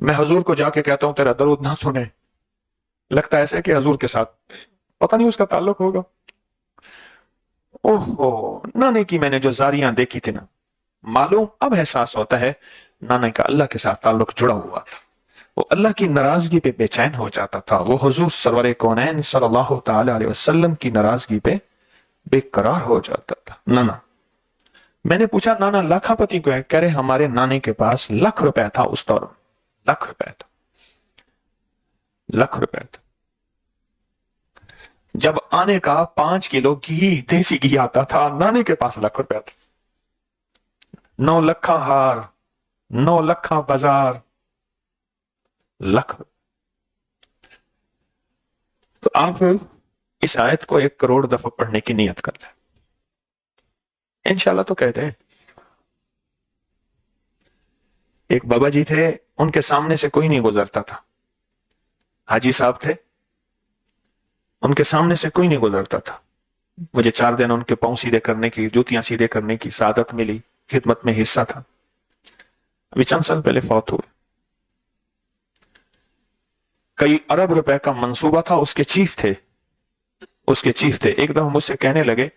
میں حضور کو جا کے کہتا ہوں تیرا درود نہ سنے، لگتا ہے ایسے کہ حضور کے ساتھ پتہ نہیں اس کا تعلق ہوگا۔ اوہو، نانے کی میں نے جو زاریاں دیکھی تھی نا، معلوم اب احساس ہوتا ہے نانے کا اللہ کے ساتھ تعلق جڑا ہوا تھا، وہ اللہ کی ناراضگی پہ بے چین ہو جاتا تھا، وہ حضور سرور کونین صلی اللہ تعالی علیہ وسلم کی ناراضگی پہ بے قرار ہو جاتا تھا۔ نانا، میں نے پوچھا نانا لاکھا پتی کو ہے؟ کہہ رہے ہمارے نانے کے پاس ₹1,00,000 تھا اس دور میں، ₹1,00,000 تھا، ₹1,00,000 تھا۔ جب آنے کا 5 کلو گھی، دیسی گھی آتا تھا، نانے کے پاس ₹1,00,000 تھا۔ 9 لکھاں ہار، 9 لکھاں بازار، لکھ۔ تو آپ اس آیت کو 1 کروڑ دفعہ پڑھنے کی نیت کر لیں، انشاءاللہ تو کہتے ہیں۔ ایک بابا جی تھے، ان کے سامنے سے کوئی نہیں گزرتا تھا، حاجی صاحب تھے، ان کے سامنے سے کوئی نہیں گزرتا تھا۔ مجھے 4 دن ان کے پاؤں سیدھے کرنے کی، جوتیاں سیدھے کرنے کی سعادت ملی، خدمت میں حصہ تھا۔ ابھی چند سال پہلے فوت ہوئے۔ کئی ارب روپے کا منصوبہ تھا، اس کے چیف تھے۔ ایک دفعہ مجھ سے کہنے لگے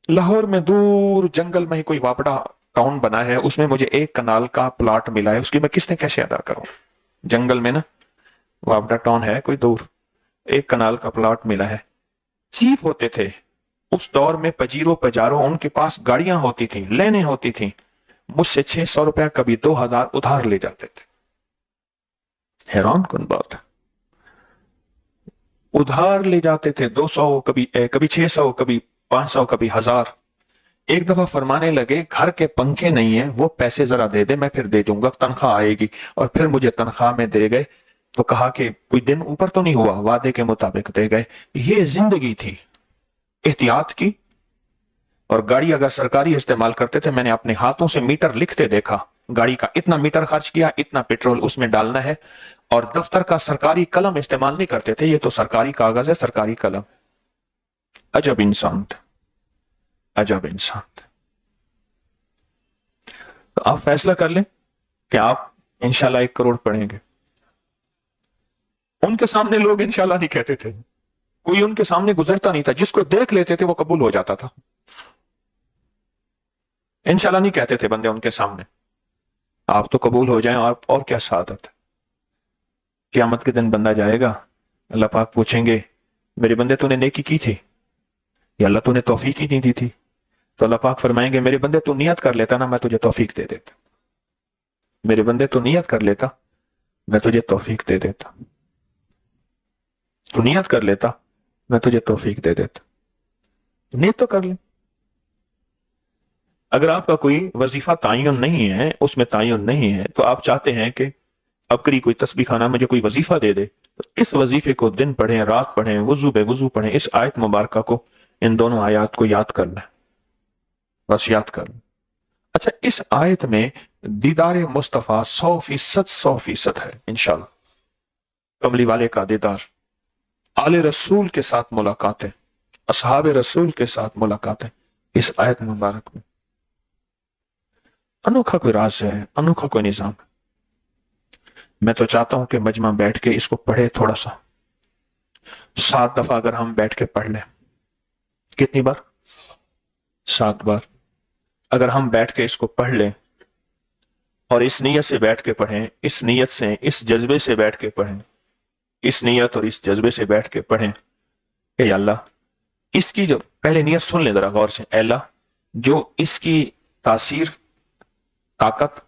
لاہور میں دور جنگل میں ہی کوئی واپڑا ٹاؤن بنا ہے، اس میں مجھے 1 کنال کا پلاٹ ملا ہے، اس کی میں قسطیں کیسے ادا کروں؟ جنگل میں نا واپڑا ٹاؤن ہے کوئی دور، 1 کنال کا پلاٹ ملا ہے۔ چیف ہوتے تھے اس دور میں، پجیروں پجاروں، ان کے پاس گاڑیاں ہوتی تھیں، لینے ہوتی تھیں، مجھ سے 600 روپے کبھی 2,000 ادھار لے جاتے تھے۔ حیران کن بات، ادھار لے جاتے تھے 200، کبھی 600، کبھی 500، کبھی 1000۔ ایک دفعہ فرمانے لگے گھر کے پنکھے نہیں ہیں، وہ پیسے ذرا دے دے، میں پھر دے دوں گا، تنخواہ آئے گی۔ اور پھر مجھے تنخواہ میں دے گئے، تو کہا کہ کوئی دن اوپر تو نہیں ہوا، وعدے کے مطابق دے گئے۔ یہ زندگی تھی احتیاط کی۔ اور گاڑی اگر سرکاری استعمال کرتے تھے، میں نے اپنے ہاتھوں سے میٹر لکھتے دیکھا، گاڑی کا اتنا میٹر خرچ کیا، اتنا پیٹرول اس میں ڈالنا ہے۔ اور دفتر کا سرکاری قلم استعمال نہیں کرتے تھے، یہ تو سرکاری کاغذ ہے، سرکاری قلم۔ عجب انسان تھا، عجب انسان تھا۔ تو آپ فیصلہ کر لیں کہ آپ انشاءاللہ 1 کروڑ پڑھیں گے۔ ان کے سامنے لوگ انشاءاللہ نہیں کہتے تھے، کوئی ان کے سامنے گزرتا نہیں تھا، جس کو دیکھ لیتے تھے وہ قبول ہو جاتا تھا۔ انشاءاللہ نہیں کہتے تھے بندے ان کے سامنے، آپ تو قبول ہو جائیں، اور کیا سعادت ہے۔ قیامت کے دن بندہ جائے گا، اللہ پاک پوچھیں گے میرے بندے تو نے نیکی کی تھی یا اللہ تو نے توفیق ہی نہیں دی تھی؟ تو اللہ پاک فرمائیں گے میرے بندے تو نیت کر لیتا نا، میں تجھے توفیق دے دیتا۔ میرے بندے تو نیت کر لیتا، میں تجھے توفیق دے دیتا۔ تو نیت کر لیتا، میں تجھے توفیق دے دیتا۔ نیت تو کر لیں۔ اگر آپ کا کوئی وظیفہ تعین نہیں ہے، اس میں تعین نہیں ہے، تو آپ چاہتے ہیں کہ اب کری کوئی تسبیح خانہ مجھے کوئی وظیفہ دے دے، تو اس وظیفے کو دن پڑھیں، رات پڑھیں، وضو بے وضو پڑھیں، اس آیت مبارکہ کو، ان دونوں آیات کو یاد کر لیں، بس یاد کر لیں۔ اچھا، اس آیت میں دیدار مصطفیٰ 100% ہے انشاءاللہ۔ کملی والے کا دیدار، آل رسول کے ساتھ ملاقاتیں، اصحاب رسول کے ساتھ ملاقاتیں اس آیت مبارک میں۔ انوکھا کوئی راز ہے، انوکھا کوئی نظام ہے۔ میں تو چاہتا ہوں کہ مجمع بیٹھ کے اس کو پڑھے، تھوڑا سا 7 دفعہ اگر ہم بیٹھ کے پڑھ لیں۔ کتنی بار؟ 7 بار اگر ہم بیٹھ کے اس کو پڑھ لیں، اور اس نیت سے بیٹھ کے پڑھیں، اس نیت سے، اس جذبے سے بیٹھ کے پڑھیں، اس نیت اور اس جذبے سے بیٹھ کے پڑھیں کہ یا اللہ، اس کی جو پہلے نیت سن لیں ذرا غور سے، اے اللہ جو اس کی تاثیر، طاقت،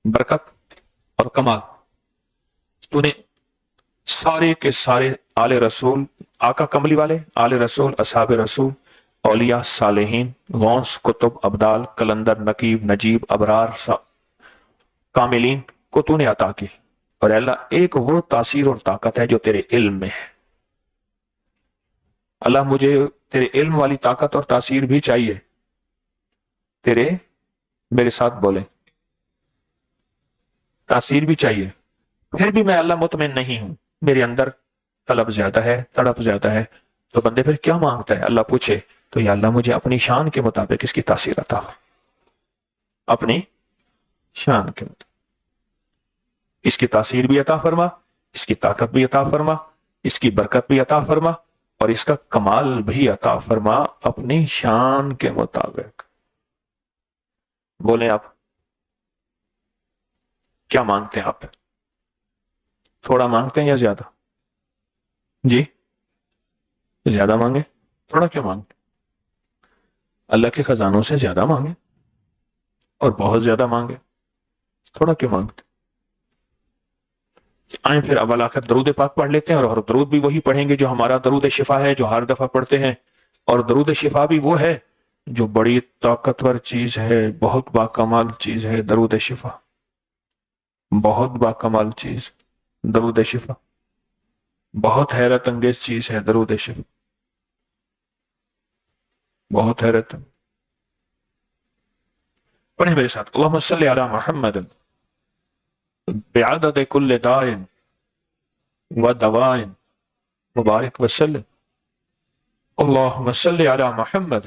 برکت اور کمال تو نے سارے کے سارے آل رسول، آقا کملی والے، آل رسول، اصحاب رسول، اولیاء، صالحین، غوث، کتب، ابدال، کلندر، نقیب، نجیب، ابرار، کاملین کو تو نے عطا کی۔ اور اللہ ایک وہ تاثیر اور طاقت ہے جو تیرے علم میں ہے۔ اللہ مجھے تیرے علم والی طاقت اور تاثیر بھی چاہیے، میرے ساتھ بولے، تاثیر بھی چاہیے۔ پھر بھی میں اللہ مطمئن نہیں ہوں، میرے اندر طلب زیادہ ہے، تڑپ زیادہ ہے۔ تو بندے پھر کیا مانگتا ہے؟ اللہ پوچھے تو یا اللہ مجھے اپنی شان کے مطابق اس کی تاثیر عطا ہو، اپنی شان کے مطابق۔ اس کی تاثیر بھی عطا فرما، اس کی طاقت بھی عطا فرما، اس کی برکت بھی عطا فرما، اور اس کا کمال بھی عطا فرما اپنی شان کے مطابق۔ بولیں آپ کیا مانگتے ہیں؟ آپ تھوڑا مانگتے ہیں یا زیادہ؟ جی زیادہ مانگے؟ تھوڑا کیوں مانگتے؟ اللہ کے خزانوں سے زیادہ مانگے اور بہت زیادہ مانگے، تھوڑا کیوں مانگتے؟ آئیں پھر اول آخر درود پاک پڑھ لیتے ہیں، اور درود بھی وہی پڑھیں گے جو ہمارا درود شفا ہے، جو ہر دفعہ پڑھتے ہیں، اور درود شفا بھی وہ ہے جو بڑی طاقتور چیز ہے، بہت باکمال چیز ہے درود شفا، بہت باکمال چیز درود شفا، بہت حیرت انگیز چیز ہے درود شفا، بہت حیرت۔ پڑھیں میرے ساتھ، اللہم صلی علی محمد بعدد کل داء و دواء مبارک وسلم، اللہم صلی علی محمد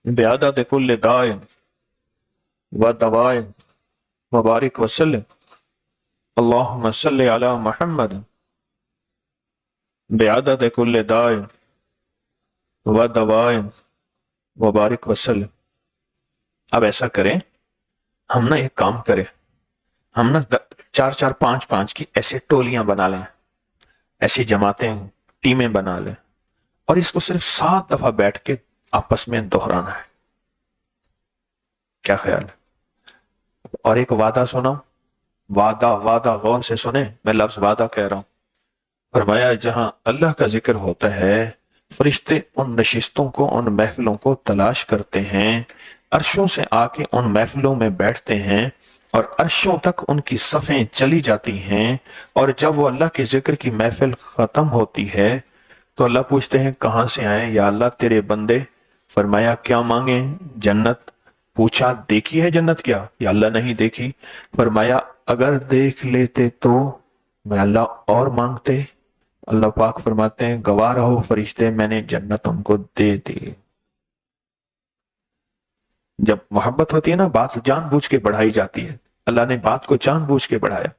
بعدد کل داء و دواء مبارک وسلم، اللہم صلی علی محمد بعدد کل داء و دواء مبارک وسلم۔ اب ایسا کریں، ہم نا ایک کام کریں، ہم نا 4 4 5 5 کی ایسے ٹولیاں بنا لیں، ایسی جماعتیں، ٹیمیں بنا لیں، اور اس کو صرف 7 دفعہ بیٹھ کے آپس میں دہرانا ہے۔ کیا خیال ہے؟ اور ایک وعدہ سناؤں، وعدہ، وعدہ غور سے سنیں، میں لفظ وعدہ کہہ رہا ہوں۔ فرمایا جہاں اللہ کا ذکر ہوتا ہے، فرشتے ان نشستوں کو، ان محفلوں کو تلاش کرتے ہیں، عرشوں سے آ کے ان محفلوں میں بیٹھتے ہیں، اور عرشوں تک ان کی صفیں چلی جاتی ہیں، اور جب وہ اللہ کے ذکر کی محفل ختم ہوتی ہے تو اللہ پوچھتے ہیں کہاں سے آئے؟ یا اللہ تیرے بندے۔ فرمایا کیا مانگیں؟ جنت۔ پوچھا دیکھی ہے جنت کیا؟ یا اللہ نہیں دیکھی۔ فرمایا اگر دیکھ لیتے تو میں اللہ اور مانگتے۔ اللہ پاک فرماتے ہیں گواہ رہو فرشتے، میں نے جنت ان کو دے دی۔ جب محبت ہوتی ہے نا، بات جان بوجھ کے بڑھائی جاتی ہے، اللہ نے بات کو جان بوجھ کے بڑھایا۔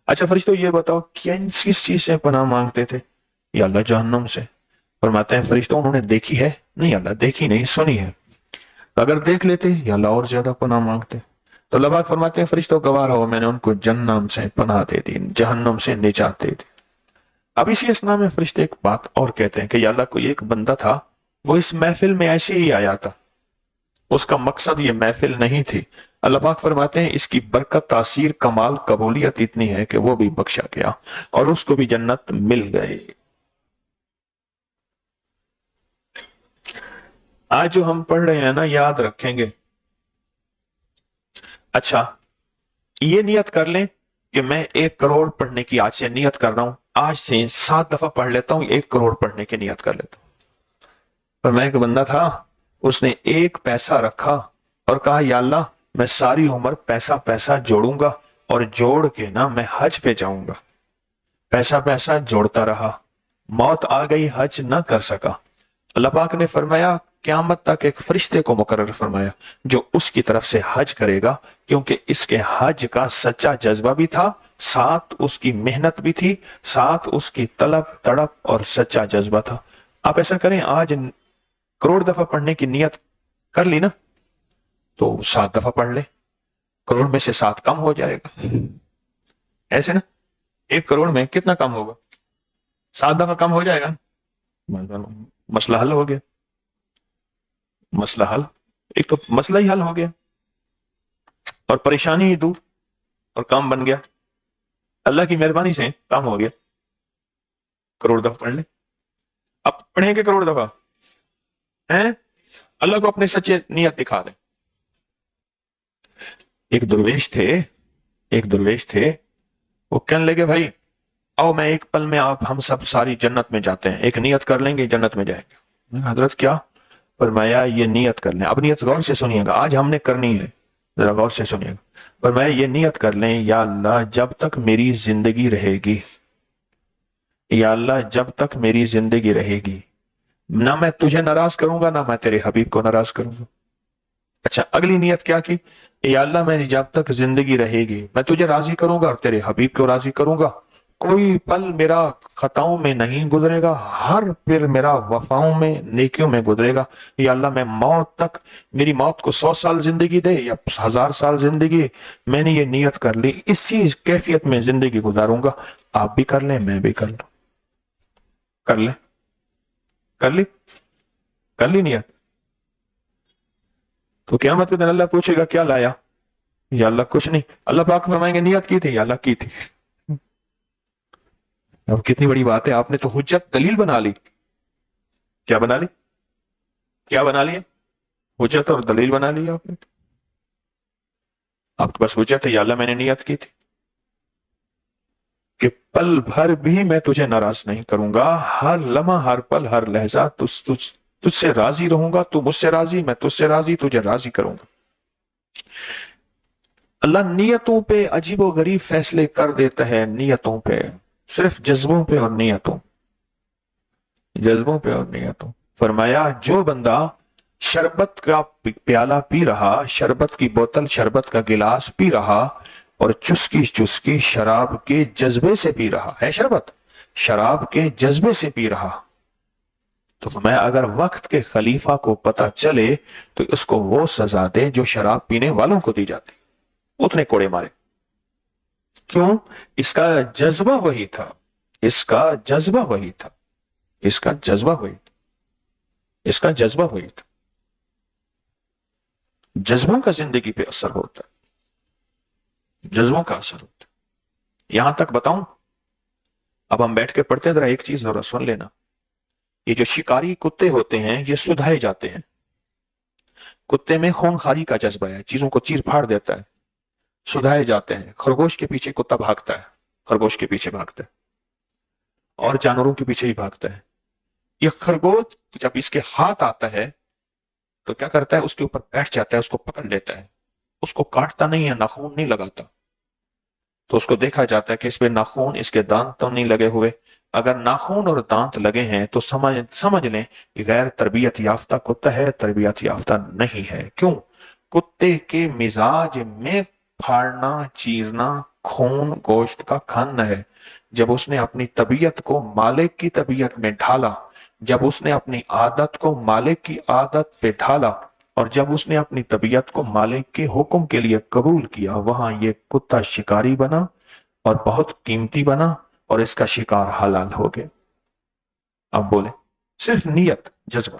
اچھا فرشتوں یہ بتاؤ کس چیز سے پناہ مانگتے تھے؟ یا اللہ جہنم سے۔ فرماتے ہیں فرشتوں انہوں نے دیکھی ہے؟ نہیں اللہ دیکھی نہیں، سنی ہے۔ اگر دیکھ لیتے یا اللہ اور زیادہ پناہ مانگتے۔ تو اللہ پاک فرماتے ہیں فرشتوں گواہ رہو، میں نے ان کو جہنم سے پناہ دے دی، جہنم سے نجات دے دی۔ اب اسی اسنا میں فرشتے ایک بات اور کہتے ہیں کہ یا اللہ کوئی ایک بندہ تھا، وہ اس محفل میں ایسے ہی آیا تھا، اس کا مقصد یہ محفل نہیں تھی۔ اللہ پاک فرماتے ہیں اس کی برکت، تاثیر، کمال، قبولیت اتنی ہے کہ وہ بھی بخشا گیا اور اس کو بھی جنت مل گئی۔ آج جو ہم پڑھ رہے ہیں نا، یاد رکھیں گے۔ اچھا یہ نیت کر لیں کہ میں 1 کروڑ پڑھنے کی آج سے نیت کر رہا ہوں، آج سے 7 دفعہ پڑھ لیتا ہوں، 1 کروڑ پڑھنے کی نیت کر لیتا ہوں۔ پر میں ایک بندہ تھا، اس نے 1 پیسہ رکھا اور کہا یا اللہ میں ساری عمر پیسہ پیسہ جوڑوں گا، اور جوڑ کے نا میں حج پہ جاؤں گا۔ پیسہ پیسہ جوڑتا رہا، موت آ گئی، حج نہ کر سکا۔ اللہ پاک نے فرمایا قیامت تک ایک فرشتے کو مقرر فرمایا جو اس کی طرف سے حج کرے گا، کیونکہ اس کے حج کا سچا جذبہ بھی تھا، ساتھ اس کی محنت بھی تھی، ساتھ اس کی طلب تڑپ اور سچا جذبہ تھا۔ آپ ایسا کریں، آج کروڑ دفعہ پڑھنے کی نیت کر لی نا، تو 7 دفعہ پڑھ لے، کروڑ میں سے 7 کم ہو جائے گا۔ ایسے نا 1 کروڑ میں کتنا کم ہوگا؟ 7 دفعہ کم ہو جائے گا، مسئلہ حل ہو گیا۔ مسئلہ حل، ایک تو مسئلہ ہی حل ہو گیا اور پریشانی ہی دور اور کام بن گیا، اللہ کی مہربانی سے کام ہو گیا۔ کروڑ دفعہ پڑھ لے، اب پڑھیں گے کروڑ دفعہ ہیں، اللہ کو اپنے سچے نیت دکھا دیں۔ ایک درویش تھے، وہ کہنے لگے بھائی آؤ میں ایک پل میں آپ ہم سب ساری جنت میں جاتے ہیں، ایک نیت کر لیں گے جنت میں جائیں گے۔ حضرت کیا؟ فرمایا یہ نیت کر لیں، اب نیت غور سے سنیے گا، آج ہم نے کرنی ہے، ذرا غور سے سنیے گا۔ فرمایا یہ نیت کر لیں یا اللہ جب تک میری زندگی رہے گی، یا اللہ جب تک میری زندگی رہے گی، نہ میں تجھے ناراض کروں گا، نہ میں تیرے حبیب کو ناراض کروں گا۔ اچھا اگلی نیت کیا کی؟ یا اللہ میں جب تک زندگی رہے گی میں تجھے راضی کروں گا اور تیرے حبیب کو راضی کروں گا، کوئی پل میرا خطاؤں میں نہیں گزرے گا، ہر پل میرا وفاؤں میں نیکیوں میں گزرے گا۔ یا اللہ میں موت تک، میری موت کو 100 سال زندگی دے یا 1000 سال زندگی، میں نے یہ نیت کر لی، اسی کیفیت میں زندگی گزاروں گا۔ آپ بھی کر لیں، میں بھی کر لوں، کر لیں، کر لی، کر لی نیت۔ تو قیامت کے دن اللہ پوچھے گا کیا لایا؟ یا اللہ کچھ نہیں۔ اللہ پاک فرمائیں گے نیت کی تھی؟ یا اللہ کی تھی۔ اب کتنی بڑی بات ہے، آپ نے تو حجت دلیل بنا لی۔ کیا بنا لی؟ کیا بنا لیا؟ حجت اور دلیل بنا لی آپ نے۔ آپ کے پاس حجت ہے، یا اللہ میں نے نیت کی تھی کہ پل بھر بھی میں تجھے ناراض نہیں کروں گا، ہر لمحہ، ہر پل، ہر لہجہ تجھ سے راضی رہوں گا، تو مجھ سے راضی، میں تجھ سے راضی، تجھے راضی کروں گا۔ اللہ نیتوں پہ عجیب و غریب فیصلے کر دیتا ہے، نیتوں پہ، صرف جذبوں پہ اور نیتوں، جذبوں پہ اور نیتوں۔ فرمایا جو بندہ شربت کا پیالہ پی رہا، شربت کی بوتل، شربت کا گلاس پی رہا اور چسکی چسکی شراب کے جذبے سے پی رہا ہے، شراب کے جذبے سے پی رہا، تو فرمایا اگر وقت کے خلیفہ کو پتہ چلے تو اس کو وہ سزا دے جو شراب پینے والوں کو دی جاتی، اتنے کوڑے مارے۔ کیوں؟ اس کا جذبہ وہی تھا، اس کا جذبہ وہی تھا، اس کا جذبہ وہی تھا، اس کا جذبہ وہی تھا۔ جذبوں کا زندگی پہ اثر ہوتا ہے، جذبوں کا اثر ہوتا ہے۔ یہاں تک بتاؤں، اب ہم بیٹھ کے پڑھتے ہیں، ذرا ایک چیز ذرا سن لینا۔ یہ جو شکاری کتے ہوتے ہیں یہ سدھائے جاتے ہیں، کتے میں خون خاری کا جذبہ ہے، چیزوں کو چیر پھاڑ دیتا ہے، سدھائے جاتے ہیں۔ خرگوش کے پیچھے کتا بھاگتا ہے، خرگوش کے پیچھے بھاگتا ہے، اور جانوروں کے پیچھے ہی بھاگتا ہے۔ یہ خرگوش جب اس کے ہاتھ آتا ہے تو کیا کرتا ہے؟ اس کے اوپر بیٹھ جاتا ہے، اس کو پکڑ لیتا ہے، اس کو کاٹتا نہیں ہے، ناخون نہیں لگاتا۔ تو اس کو دیکھا جاتا ہے کہ اس پہ ناخون، اس کے دانت تو نہیں لگے ہوئے۔ اگر ناخون اور دانت لگے ہیں تو سمجھ لیں کہ غیر تربیت یافتہ کتا ہے، تربیت یافتہ نہیں ہے۔ کیوں؟ کتے کے مزاج میں پھاڑنا، چیرنا، خون گوشت کا کھانا ہے۔ جب اس نے اپنی طبیعت کو مالک کی طبیعت میں ڈھالا، جب اس نے اپنی عادت کو مالک کی عادت پہ ڈھالا، اور جب اس نے اپنی طبیعت کو مالک کے حکم کے لیے قبول کیا، وہاں یہ کتا شکاری بنا اور بہت قیمتی بنا، اور اس کا شکار حلال ہو گیا۔ اب بولے، صرف نیت، جذبہ۔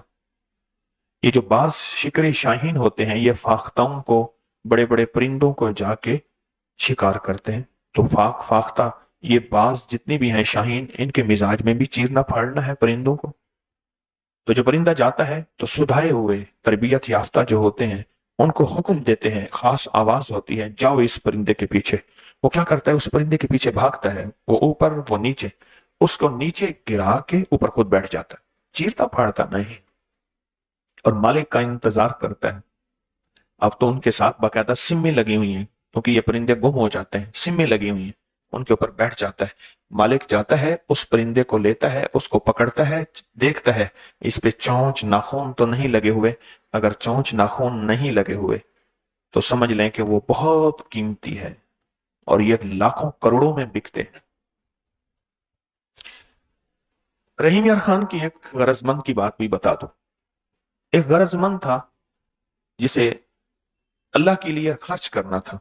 یہ جو بعض شکری شاہین ہوتے ہیں یہ فاختوں کو، بڑے بڑے پرندوں کو جا کے شکار کرتے ہیں، تو فاختہ یہ بعض جتنی بھی ہیں شاہین، ان کے مزاج میں بھی چیرنا پھاڑنا ہے پرندوں کو۔ تو جو پرندہ جاتا ہے تو سدھائے ہوئے تربیت یافتہ جو ہوتے ہیں ان کو حکم دیتے ہیں، خاص آواز ہوتی ہے، جاؤ اس پرندے کے پیچھے۔ وہ کیا کرتا ہے؟ اس پرندے کے پیچھے بھاگتا ہے، وہ اوپر وہ نیچے، اس کو نیچے گرا کے اوپر خود بیٹھ جاتا ہے، چیرتا پھاڑتا نہیں، اور مالک کا انتظار کرتا ہے۔ اب تو ان کے ساتھ باقاعدہ سمیں لگی ہوئی ہیں، کیونکہ یہ پرندے گم ہو جاتے ہیں، سمیں لگی ہوئی ہیں، ان کے اوپر بیٹھ جاتا ہے۔ مالک جاتا ہے، اس پرندے کو لیتا ہے، اس کو پکڑتا ہے، دیکھتا ہے اس پہ چونچ ناخون تو نہیں لگے ہوئے۔ اگر چونچ ناخون نہیں لگے ہوئے تو سمجھ لیں کہ وہ بہت قیمتی ہے، اور یہ لاکھوں کروڑوں میں بکتے ہیں۔ رحیم یار خان کی ایک غرض مند کی بات بھی بتا دو۔ ایک غرض مند تھا جسے اللہ کے لیے خرچ کرنا تھا،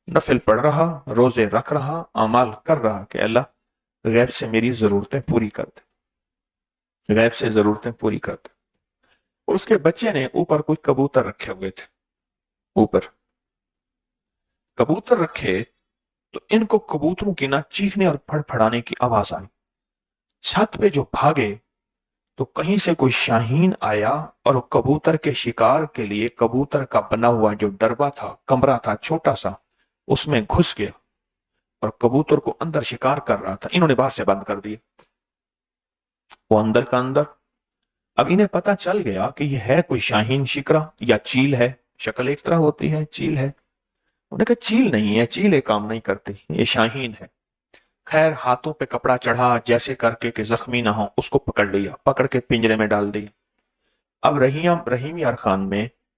نفل پڑھ رہا، روزے رکھ رہا، اعمال کر رہا کہ اللہ غیب سے میری ضرورتیں پوری کر دے، غیب سے ضرورتیں پوری کر دے۔ اس کے بچے نے اوپر کوئی کبوتر رکھے ہوئے تھے، اوپر کبوتر رکھے تو ان کو کبوتروں کی نہ چیخنے اور پھڑ پھڑانے کی آواز آئی۔ چھت پہ جو بھاگے تو کہیں سے کوئی شاہین آیا اور کبوتر کے شکار کے لیے کبوتر کا بنا ہوا جو ڈربہ تھا، کمرہ تھا چھوٹا سا، اس میں گھس گیا اور کبوتر کو اندر شکار کر رہا تھا۔ انہوں نے باہر سے بند کر دیا، وہ اندر کا اندر۔ اب انہیں پتا چل گیا کہ یہ ہے کوئی شاہین شکرا یا چیل ہے، شکل ایک طرح ہوتی ہے، چیل ہے۔ انہوں نے کہا چیل نہیں ہے، چیل ایک کام نہیں کرتی، یہ شاہین ہے۔ خیر ہاتھوں پہ کپڑا چڑھا جیسے کر کے کہ زخمی نہ ہو، اس کو پکڑ لیا، پکڑ کے پنجرے میں ڈال دیا۔ اب رحیم یار خان میں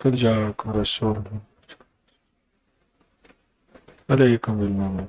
قد جاءكم رسول عليكم بالمؤمنين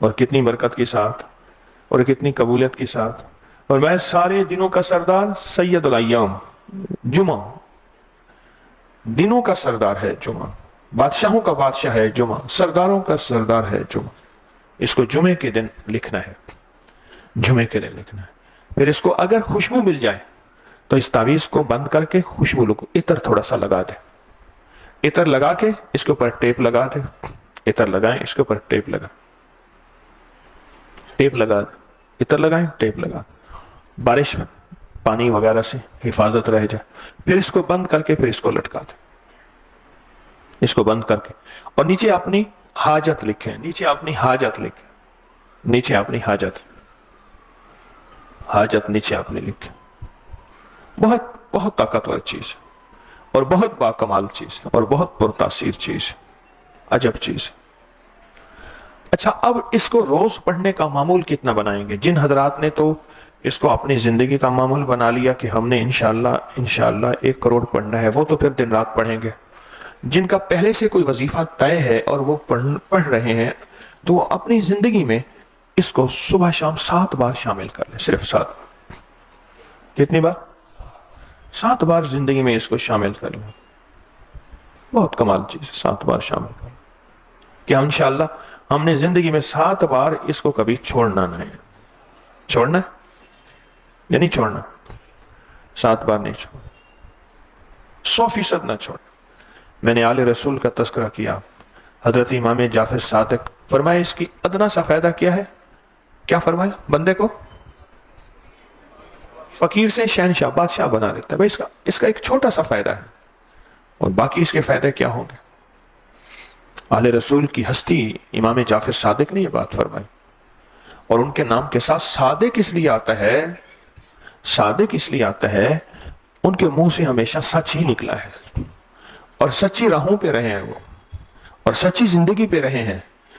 اور کتنی برکت کے ساتھ اور کتنی قبولیت کے ساتھ. اور میں سارے دنوں کا سردار سید الایام، جمعہ دنوں کا سردار ہے جمعہ، بادشاہوں کا بادشاہ ہے جمعہ، سرداروں کا سردار ہے جمعہ. اس کو جمعے کے دن لکھنا ہے، جمعے کے دن لکھنا ہے. پھر اس کو اگر خوشبو مل جائے تو اس تعویذ کو بند کر کے خوشبو لگو، عطر تھوڑا سا لگا دے، عطر لگا کے اس کے اوپر ٹیپ لگا دے، عطر لگائیں اس کے اوپر ٹیپ لگا، ٹیپ لگا دے، عطر لگائیں ٹیپ لگا، بارش پانی وغیرہ سے حفاظت رہ جائے. پھر اس کو بند کر کے پھر اس کو لٹکا دیں، اس کو بند کر کے. اور نیچے اپنی حاجت لکھیں، نیچے اپنی حاجت لکھیں، نیچے اپنی حاجت، حاجت نیچے اپنی لکھیں. بہت بہت طاقتور چیز ہے اور بہت باکمال چیز ہے اور بہت پرتاثیر چیز ہے، عجب چیز ہے. اچھا، اب اس کو روز پڑھنے کا معمول کتنا بنائیں گے؟ جن حضرات نے تو اس کو اپنی زندگی کا معمول بنا لیا کہ ہم نے انشاءاللہ 1 کروڑ پڑھنا ہے، وہ تو پھر دن رات پڑھیں گے. جن کا پہلے سے کوئی وظیفہ طے ہے اور وہ پڑھ رہے ہیں تو وہ اپنی زندگی میں اس کو صبح شام 7 بار شامل کر لیں، صرف 7 بار. کتنی بار؟ 7 بار زندگی میں اس کو شامل کر لیں. بہت کمال چیز ہے، 7 بار شامل کر لیں کہ انشاءاللہ ہم نے زندگی میں 7 بار اس کو کبھی چھوڑنا نہیں. چھوڑنا یا نہیں چھوڑنا؟ 7 بار نہیں چھوڑنا، 100% نہ چھوڑنا. میں نے آل رسول کا تذکرہ کیا، حضرت امام جعفر صادق فرمائے اس کی ادنا سا فائدہ کیا ہے؟ کیا فرمایا؟ بندے کو فقیر سے شہنشاہ، بادشاہ بنا دیتا ہے. بھائی اس کا ایک چھوٹا سا فائدہ ہے، اور باقی اس کے فائدے کیا ہوں گے؟ آل رسول کی ہستی امام جعفر صادق نے یہ بات فرمائی. اور ان کے نام کے ساتھ صادق اس لیے آتا ہے، صادق اس لیے آتا ہے ان کے منہ سے ہمیشہ سچ ہی نکلا ہے، اور سچی راہوں پہ رہے ہیں وہ، اور سچی زندگی پہ رہے ہیں.